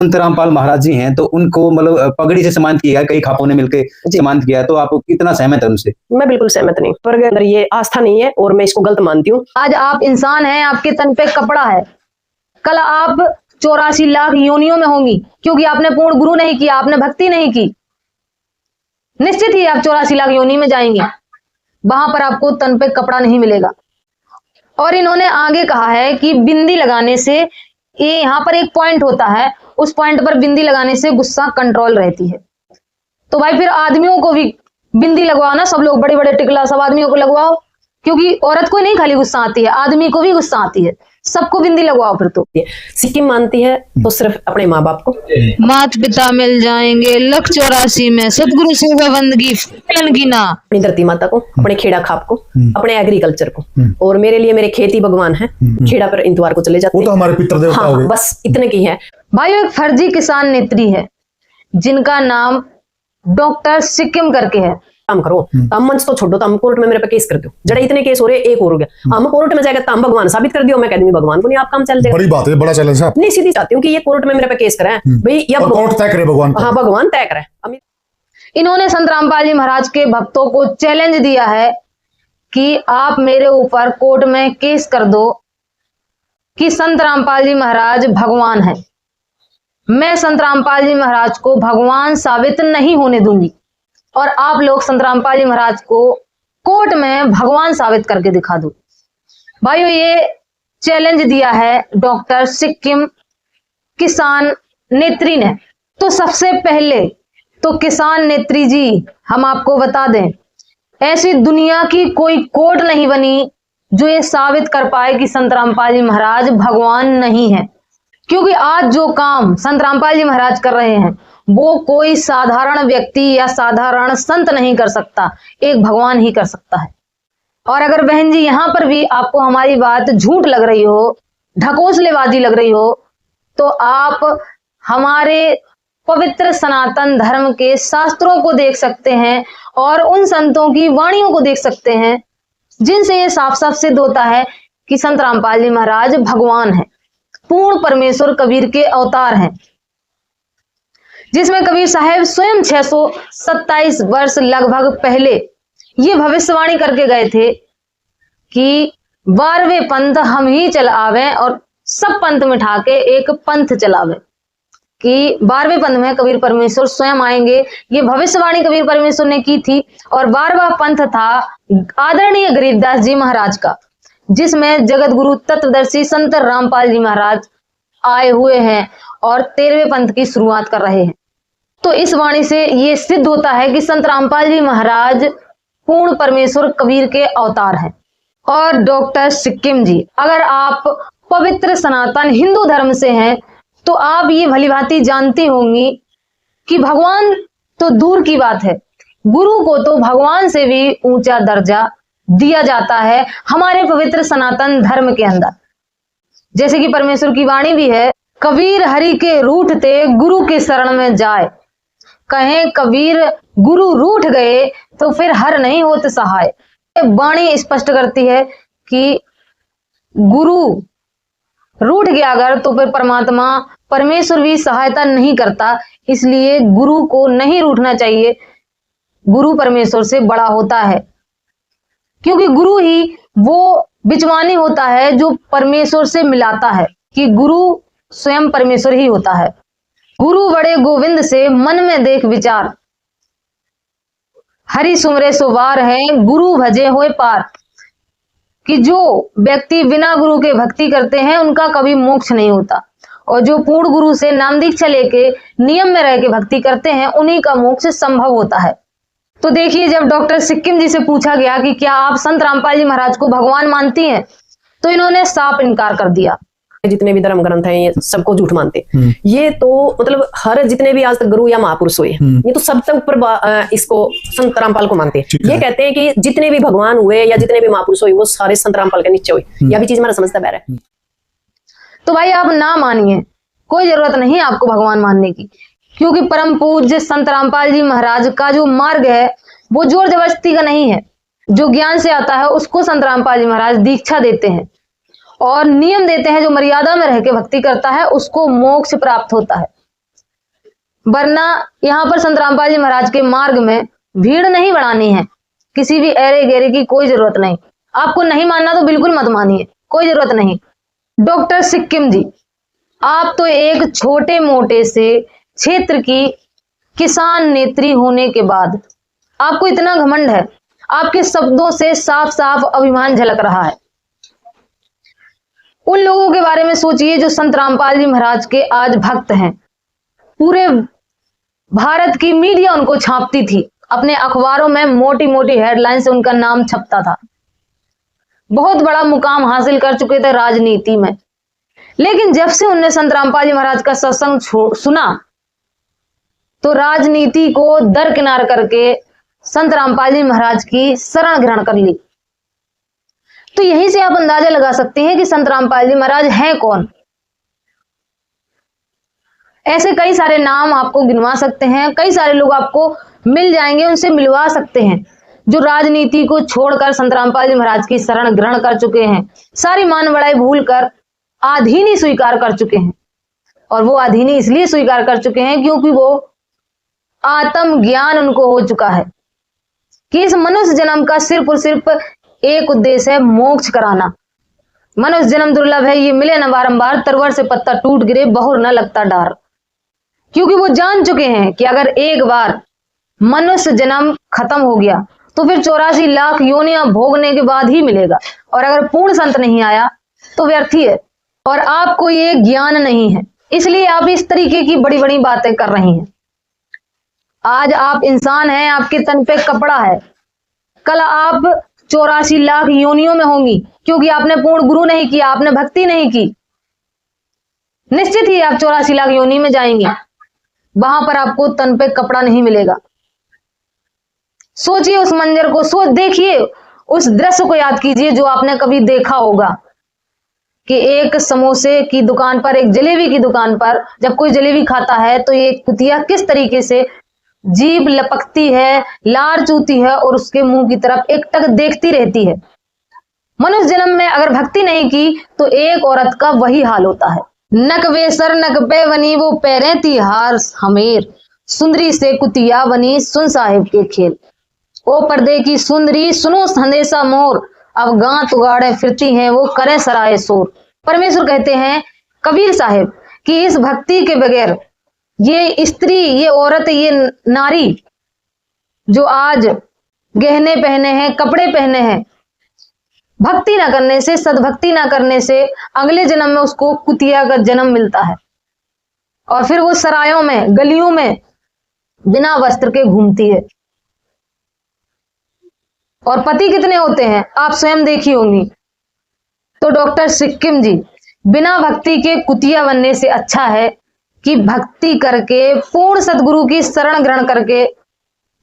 संत रामपाल महाराज जी हैं, तो उनको मतलब पगड़ी से सम्मानित किया, कई खापों ने मिलकर सम्मानित किया, तो आप कितना सहमत है उनसे? मैं बिल्कुल सहमत नहीं, पर अगर ये आस्था नहीं है और मैं इसको गलत मानती हूँ। आज आप इंसान हैं, आपके तन पे कपड़ा है, कल आप 84 लाख योनियों में होंगी, क्योंकि आपने पूर्ण गुरु नहीं किया, आपने भक्ति नहीं की, निश्चित ही आप 84 लाख योनि में जाएंगे, वहां पर आपको तन पे कपड़ा नहीं मिलेगा। और इन्होंने आगे कहा है कि बिंदी लगाने से, ये यहाँ पर एक पॉइंट होता है, उस पॉइंट पर बिंदी लगाने से गुस्सा कंट्रोल रहती है। तो भाई फिर आदमियों को भी बिंदी लगवाओ ना, सब लोग बड़े बड़े टिकला सब आदमियों को लगवाओ, क्योंकि औरत को नहीं खाली गुस्सा आती है, आदमी को भी गुस्सा आती है, सबको बिंदी लगवाओ। फिर तो सिक्किम मानती है तो सिर्फ अपने माँ बाप को, मात पिता मिल जाएंगे लख 84 में, सतगुरु सेवा बंदगी की ना, अपनी धरती माता को, अपने खेड़ा खाप को, अपने एग्रीकल्चर को, और मेरे लिए मेरे खेती भगवान है, खेड़ा पर इंतवार को चले जाते हैं, वो तो हमारे पितर देवता हो गए। बस इतने की है। भाई एक फर्जी किसान नेत्री है जिनका नाम डॉक्टर सिक्किम करके है। काम करो, हम मंच तो छोड़ो, तो हम कोर्ट में मेरे पे केस कर दो, जरा इतने केस हो रहे, एक और हो गया, हम कोर्ट में जाएगा तो हम भगवान साबित कर दियो, मैं कह दूंगी भगवान को नहीं, आप काम चल जाएगा। बड़ी बात है, बड़ा चैलेंज है। नहीं, सीधी चाहती हूँ कि ये कोर्ट में मेरे पे केस कराएं भाई, या कोर्ट तय करे भगवान। हाँ, भगवान तय करे। इन्होंने संत रामपाल जी महाराज के भक्तों को चैलेंज दिया है कि आप मेरे ऊपर कोर्ट में केस कर दो कि संत रामपाल जी महाराज भगवान है। मैं संत रामपाल जी महाराज को भगवान साबित नहीं होने दूंगी, और आप लोग संत रामपाल जी महाराज को कोर्ट में भगवान साबित करके दिखा दो। भाइयों, ये चैलेंज दिया है डॉक्टर सिक्किम किसान नेत्री ने। तो सबसे पहले तो किसान नेत्री जी, हम आपको बता दें, ऐसी दुनिया की कोई कोर्ट नहीं बनी जो ये साबित कर पाए कि संत रामपाल जी महाराज भगवान नहीं है, क्योंकि आज जो काम संत रामपाल जी महाराज कर रहे हैं वो कोई साधारण व्यक्ति या साधारण संत नहीं कर सकता, एक भगवान ही कर सकता है। और अगर बहन जी यहाँ पर भी आपको हमारी बात झूठ लग रही हो, ढकोसलेबाजी लग रही हो, तो आप हमारे पवित्र सनातन धर्म के शास्त्रों को देख सकते हैं और उन संतों की वाणियों को देख सकते हैं जिनसे ये साफ साफ सिद्ध होता है कि संत रामपाल जी महाराज भगवान है, पूर्ण परमेश्वर कबीर के अवतार हैं, जिसमें कबीर साहब स्वयं 627 वर्ष लगभग पहले ये भविष्यवाणी करके गए थे कि 12वें पंथ हम ही चलावे और सब पंथ मिठा के एक पंथ चलावे, कि 12वें पंथ में कबीर परमेश्वर स्वयं आएंगे। ये भविष्यवाणी कबीर परमेश्वर ने की थी। और 12वां पंथ था आदरणीय गरीबदास जी महाराज का, जिसमें जगत गुरु तत्वदर्शी संत रामपाल जी महाराज आए हुए हैं और 13वें पंथ की शुरुआत कर रहे हैं। तो इस वाणी से ये सिद्ध होता है कि संत रामपाल जी महाराज पूर्ण परमेश्वर कबीर के अवतार हैं। और डॉक्टर सिक्किम जी, अगर आप पवित्र सनातन हिंदू धर्म से हैं तो आप ये भलीभांति जानती होंगी कि भगवान तो दूर की बात है, गुरु को तो भगवान से भी ऊंचा दर्जा दिया जाता है हमारे पवित्र सनातन धर्म के अंदर। जैसे कि परमेश्वर की वाणी भी है, कबीर हरि के रूठते गुरु के शरण में जाए, कहें कबीर गुरु रूठ गए तो फिर हर नहीं होते सहाय। वाणी स्पष्ट करती है कि गुरु रूठ गया अगर तो फिर परमात्मा परमेश्वर भी सहायता नहीं करता, इसलिए गुरु को नहीं रूठना चाहिए। गुरु परमेश्वर से बड़ा होता है, क्योंकि गुरु ही वो बिचवानी होता है जो परमेश्वर से मिलाता है, कि गुरु स्वयं परमेश्वर ही होता है। गुरु बड़े गोविंद से मन में देख विचार, हरि सुमरे सुवार है गुरु भजे होए पार, कि जो व्यक्ति बिना गुरु के भक्ति करते हैं उनका कभी मोक्ष नहीं होता, और जो पूर्ण गुरु से नाम दीक्षा लेके नियम में रह के भक्ति करते हैं उन्हीं का मोक्ष संभव होता है। तो देखिए, जब डॉक्टर सिक्किम जी से पूछा गया कि क्या आप संत रामपाल जी महाराज को भगवान मानती हैं, तो इन्होंने साफ इनकार कर दिया। जितने भी धर्म ग्रंथ हैं ये सबको झूठ मानते। ये तो मतलब हर जितने भी आज तक गुरु या महापुरुष हुए ये तो सबसे ऊपर इसको संत रामपाल को मानते हैं। ये कहते हैं कि जितने भी भगवान हुए या जितने भी महापुरुष हुए वो सारे संत रामपाल के नीचे हुए। यह भी चीज हमारा समझता बैर है। तो भाई आप ना मानिए, कोई जरूरत नहीं आपको भगवान मानने की, क्योंकि परम पूज्य संत रामपाल जी महाराज का जो मार्ग है वो जोर जबरदस्ती का नहीं है। जो ज्ञान से आता है उसको संत रामपाल जी महाराज दीक्षा देते हैं और नियम देते हैं। जो मर्यादा में रह के भक्ति करता है उसको मोक्ष प्राप्त होता है। वरना यहाँ पर संत रामपाल जी महाराज के मार्ग में भीड़ नहीं बढ़ानी है, किसी भी एरे गेरे की कोई जरूरत नहीं। आपको नहीं मानना तो बिल्कुल मत मानिए, कोई जरूरत नहीं। डॉक्टर सिक्किम जी, आप तो एक छोटे मोटे से क्षेत्र की किसान नेत्री होने के बाद आपको इतना घमंड है, आपके शब्दों से साफ साफ अभिमान झलक रहा है। उन लोगों के बारे में सोचिए जो संत रामपाल जी महाराज के आज भक्त हैं। पूरे भारत की मीडिया उनको छापती थी, अपने अखबारों में मोटी मोटी हेडलाइन से उनका नाम छपता था। बहुत बड़ा मुकाम हासिल कर चुके थे राजनीति में। लेकिन जब से उनने संत रामपाल जी महाराज का सत्संग सुना तो राजनीति को दरकिनार करके संत रामपाल जी महाराज की शरण ग्रहण कर ली। तो यहीं से आप अंदाजा लगा सकते हैं कि संत रामपाल जी महाराज हैं कौन। ऐसे कई सारे नाम आपको गिनवा सकते हैं, कई सारे लोग आपको मिल जाएंगे, उनसे मिलवा सकते हैं जो राजनीति को छोड़कर संत रामपाल जी महाराज की शरण ग्रहण कर चुके हैं, सारी मान बड़ाई भूल कर आधीनी स्वीकार कर चुके हैं। और वो आधीनी इसलिए स्वीकार कर चुके हैं क्योंकि वो आत्म ज्ञान उनको हो चुका है कि इस मनुष्य जन्म का सिर्फ और सिर्फ एक उद्देश्य है, मोक्ष कराना। मनुष्य जन्म दुर्लभ है, ये मिले न बारंबार, तरवर से पत्ता टूट गिरे बहुर न लगता डार। क्योंकि वो जान चुके हैं कि अगर एक बार मनुष्य जन्म खत्म हो गया तो फिर 84 लाख योनियां भोगने के बाद ही मिलेगा, और अगर पूर्ण संत नहीं आया तो व्यर्थ ही है। और आपको ये ज्ञान नहीं है, इसलिए आप इस तरीके की बड़ी बड़ी बातें कर रही हैं। आज आप इंसान हैं, आपके तन पे कपड़ा है, कल आप 84 लाख योनियों में होंगी, क्योंकि आपने पूर्ण गुरु नहीं किया, आपने भक्ति नहीं की। निश्चित ही आप 84 लाख योनि में जाएंगे, वहां पर आपको तन पे कपड़ा नहीं मिलेगा। सोचिए उस मंजर को, देखिए उस दृश्य को, याद कीजिए जो आपने कभी देखा होगा कि एक समोसे की दुकान पर, एक जलेबी की दुकान पर जब कोई जलेबी खाता है तो ये कुतिया किस तरीके से जीभ लपकती है, लार चूती है और उसके मुंह की तरफ एकटक देखती रहती है। मनुष्य जन्म में अगर भक्ति नहीं की तो एक औरत का वही हाल होता है। नक बेसर नक पे बनी वो पैरें थी हार हमेर, सुंदरी से कुतिया बनी सुन साहिब के खेल। ओ पर्दे की सुंदरी सुनो संदेशा मोर, अब गांत उगाड़े फिरती हैं वो करे सराय शोर। परमेश्वर कहते हैं कबीर साहिब कि इस भक्ति के बगैर ये स्त्री, ये औरत, ये नारी जो आज गहने पहने हैं, कपड़े पहने हैं, भक्ति ना करने से, सद्भक्ति ना करने से अगले जन्म में उसको कुतिया का जन्म मिलता है और फिर वो सरायों में, गलियों में बिना वस्त्र के घूमती है। और पति कितने होते हैं आप स्वयं देखी होंगी। तो डॉक्टर सिक्किम जी, बिना भक्ति के कुतिया बनने से अच्छा है कि भक्ति करके, पूर्ण सदगुरु की शरण ग्रहण करके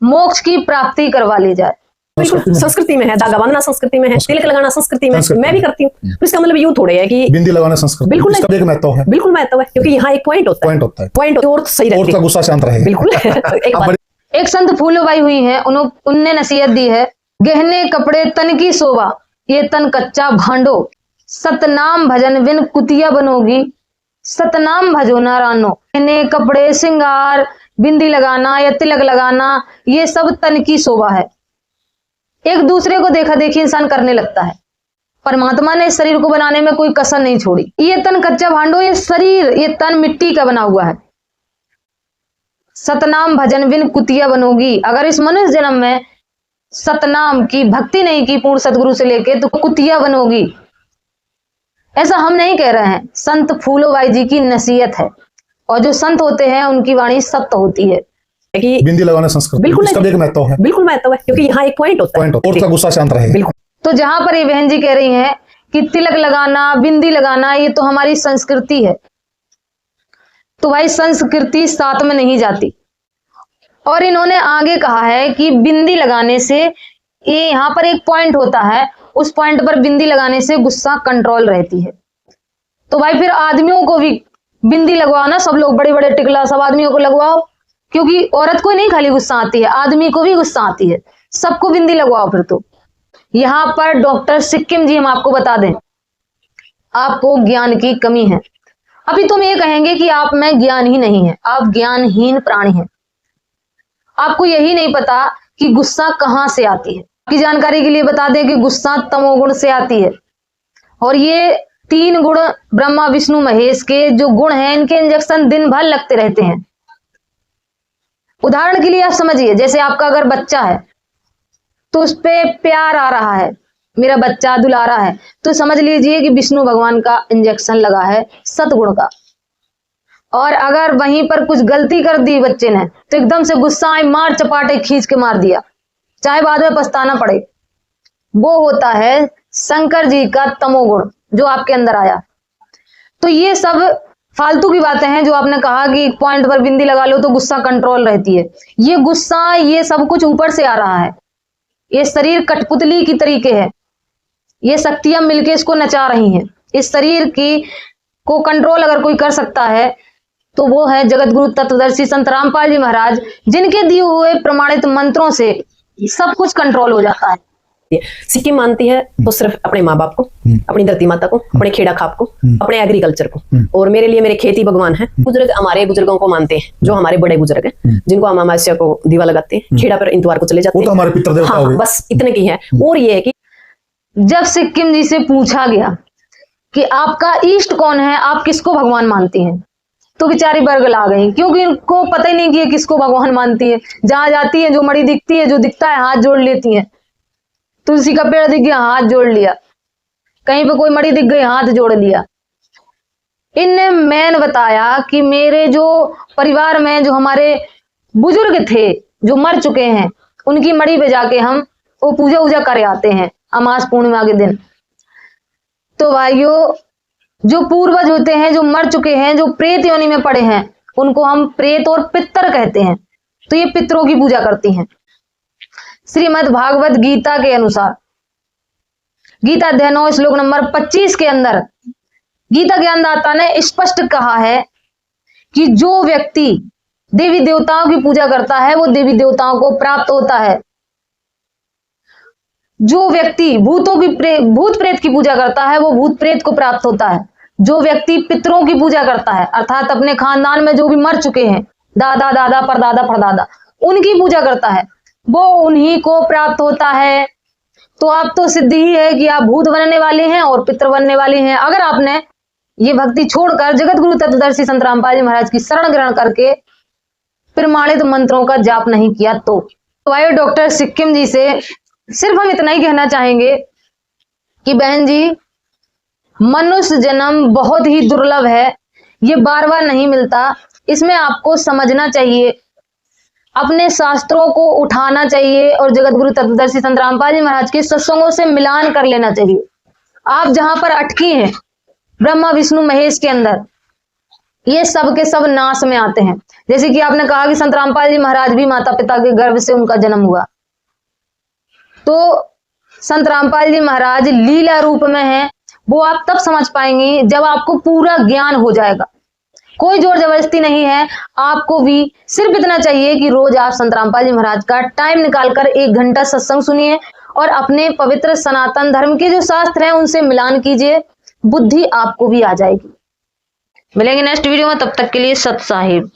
मोक्ष की प्राप्ति करवा ली जाए। बिल्कुल संस्कृति में है, धागा बांधना संस्कृति में है, तिलक लगाना संस्कृति में, मैं भी करती हूँ। तो इसका मतलब यूं थोड़े है कि बिंदी लगाना संस्कृति, बिल्कुल इसका भी एक महत्व है, बिल्कुल महत्व है, क्योंकि यहाँ एक पॉइंट होता है, पॉइंट और सही रहती है, और का गुस्सा शांत रहेगा। बिल्कुल। एक संत फूलोबाई हुई है, उनने नसीहत दी है, गहने कपड़े तन की शोभा, ये तन कच्चा भांडो, सतनाम भजन बिन कुतिया बनोगी, सतनाम भजो ना रानो। गहने कपड़े, श्रृंगार, बिंदी लगाना या तिलक लगाना, ये सब तन की शोभा है। एक दूसरे को देखा देखी इंसान करने लगता है। परमात्मा ने इस शरीर को बनाने में कोई कसर नहीं छोड़ी। ये तन कच्चा भांडो, ये शरीर, ये तन मिट्टी का बना हुआ है। सतनाम भजन बिन कुतिया बनोगी, अगर इस मनुष्य जन्म में सतनाम की भक्ति नहीं की पूर्ण सतगुरु से लेके, तो कुतिया बनोगी। ऐसा हम नहीं कह रहे हैं, संत फूलोबाई जी की नसीहत है। और जो संत होते हैं उनकी वाणी सत्य होती है। कि बिंदी लगाना संस्कृति, बिल्कुल इसका भी एक महत्व है, बिल्कुल महत्व है, क्योंकि यहाँ एक पॉइंट होता है, और का गुस्सा शांत रहेगा। बिल्कुल। तो जहां पर ये बहन जी कह रही हैं कि तिलक लगाना, बिंदी लगाना, ये तो हमारी संस्कृति है, तो भाई संस्कृति साथ में नहीं जाती। और इन्होंने आगे कहा है कि बिंदी लगाने से, ये यहाँ पर एक पॉइंट होता है, उस पॉइंट पर बिंदी लगाने से गुस्सा कंट्रोल रहती है। तो भाई फिर आदमियों को भी बिंदी लगवाओ ना, सब लोग बड़े बड़े टिकला सब आदमियों को लगवाओ, क्योंकि औरत को नहीं खाली गुस्सा आती है, आदमी को भी गुस्सा आती है, सबको बिंदी लगवाओ फिर। तो यहाँ पर डॉक्टर सिक्किम जी, हम आपको बता दें, आपको ज्ञान की कमी है। अभी तुम ये कहेंगे कि आप में ज्ञान ही नहीं है, आप ज्ञानहीन प्राणी हैं। आपको यही नहीं पता कि गुस्सा कहाँ से आती है। की जानकारी के लिए बता दें कि गुस्सा तमोगुण से आती है, और ये 3 गुण ब्रह्मा विष्णु महेश के जो गुण हैं, इनके इंजेक्शन दिन भर लगते रहते हैं। उदाहरण के लिए आप समझिए, जैसे आपका अगर बच्चा है तो उस पे प्यार आ रहा है, मेरा बच्चा दुलारा है, तो समझ लीजिए कि विष्णु भगवान का इंजेक्शन लगा है सतगुण का। और अगर वहीं पर कुछ गलती कर दी बच्चे ने तो एकदम से गुस्सा आए, मार चपाटे खींच के मार दिया, चाहे बाद में पछताना पड़े, वो होता है शंकर जी का तमोगुण जो आपके अंदर आया। तो ये सब फालतू की बातें हैं जो आपने कहा कि एक पॉइंट पर बिंदी लगा लो तो गुस्सा कंट्रोल रहती है। ये गुस्सा, ये सब कुछ ऊपर से आ रहा है। ये शरीर कठपुतली की तरीके है, ये शक्तियां मिलके इसको नचा रही हैं। इस शरीर की को कंट्रोल अगर कोई कर सकता है तो वो है जगत गुरु तत्वदर्शी संत रामपाल जी महाराज, जिनके दिए हुए प्रमाणित मंत्रों से सब कुछ कंट्रोल हो जाता है। सिक्किम मानती है तो सिर्फ अपने माँ बाप को, अपनी धरती माता को, अपने खेड़ा खाप को, अपने एग्रीकल्चर को, और मेरे लिए मेरे खेती भगवान है। बुजुर्ग हमारे बुजुर्गों को मानते हैं, जो हमारे बड़े बुजुर्ग हैं, जिनको हम अमावस्या को दीवा लगाते हैं, खेड़ा पर इतवार को चले जाते हैं, वो तो हमारे पितृ देवता हो गए। बस इतने की है। और ये है कि जब सिक्किम जी से पूछा गया कि आपका इष्ट कौन है, आप किसको भगवान मानती हैं, तो बेचारी बरगला गई, क्योंकि इनको पता ही नहीं कि ये किसको भगवान मानती है। जहां जाती है, जो मड़ी दिखती है, जो दिखता है, हाथ जोड़ लेती है। तुलसी का पेड़ दिख गया, हाथ जोड़ लिया, कहीं पे कोई मड़ी दिख गई, हाथ जोड़ लिया। इनने मैंने बताया कि मेरे जो परिवार में जो हमारे बुजुर्ग थे जो मर चुके हैं, उनकी मड़ी पे जाके हम वो पूजा वूजा करे आते हैं अमास पूर्णिमा के दिन। तो भाइयों, जो पूर्वज होते हैं, जो मर चुके हैं, जो प्रेत योनि में पड़े हैं, उनको हम प्रेत और पितर कहते हैं। तो ये पितरों की पूजा करती हैं। श्रीमद् भागवत गीता के अनुसार, गीता अध्याय 9 श्लोक नंबर 25 के अंदर गीता ज्ञानदाता ने स्पष्ट कहा है कि जो व्यक्ति देवी देवताओं की पूजा करता है वो देवी देवताओं को प्राप्त होता है। जो व्यक्ति भूत प्रेत की पूजा करता है वो भूत प्रेत को प्राप्त होता है। जो व्यक्ति पितरों की पूजा करता है, अर्थात अपने खानदान में जो भी मर चुके हैं, दादा दादा परदादा परदादा, उनकी पूजा करता है, वो उन्हीं को प्राप्त होता है। तो आप तो सिद्ध ही है कि आप भूत बनने वाले हैं और पितर बनने वाले हैं, अगर आपने ये भक्ति छोड़कर जगत गुरु तत्वदर्शी संत रामपाल जी महाराज की शरण ग्रहण करके प्रमाणित मंत्रों का जाप नहीं किया। तो भाई डॉक्टर सिक्किम जी से सिर्फ हम इतना ही कहना चाहेंगे कि बहन जी, मनुष्य जन्म बहुत ही दुर्लभ है, ये बार बार नहीं मिलता। इसमें आपको समझना चाहिए, अपने शास्त्रों को उठाना चाहिए और जगत गुरु तत्वदर्शी संत रामपाल जी महाराज के सत्संगों से मिलान कर लेना चाहिए। आप जहां पर अटकी हैं ब्रह्मा विष्णु महेश के अंदर, ये सब के सब नाश में आते हैं। जैसे कि आपने कहा कि संत रामपाल जी महाराज भी माता पिता के गर्भ से उनका जन्म हुआ, तो संत रामपाल जी महाराज लीला रूप में हैं, वो आप तब समझ पाएंगे जब आपको पूरा ज्ञान हो जाएगा। कोई जोर जबरदस्ती नहीं है, आपको भी सिर्फ इतना चाहिए कि रोज आप संत रामपाल जी महाराज का टाइम निकालकर 1 घंटा सत्संग सुनिए और अपने पवित्र सनातन धर्म के जो शास्त्र हैं उनसे मिलान कीजिए, बुद्धि आपको भी आ जाएगी। मिलेंगे नेक्स्ट वीडियो में, तब तक के लिए सत साहिब।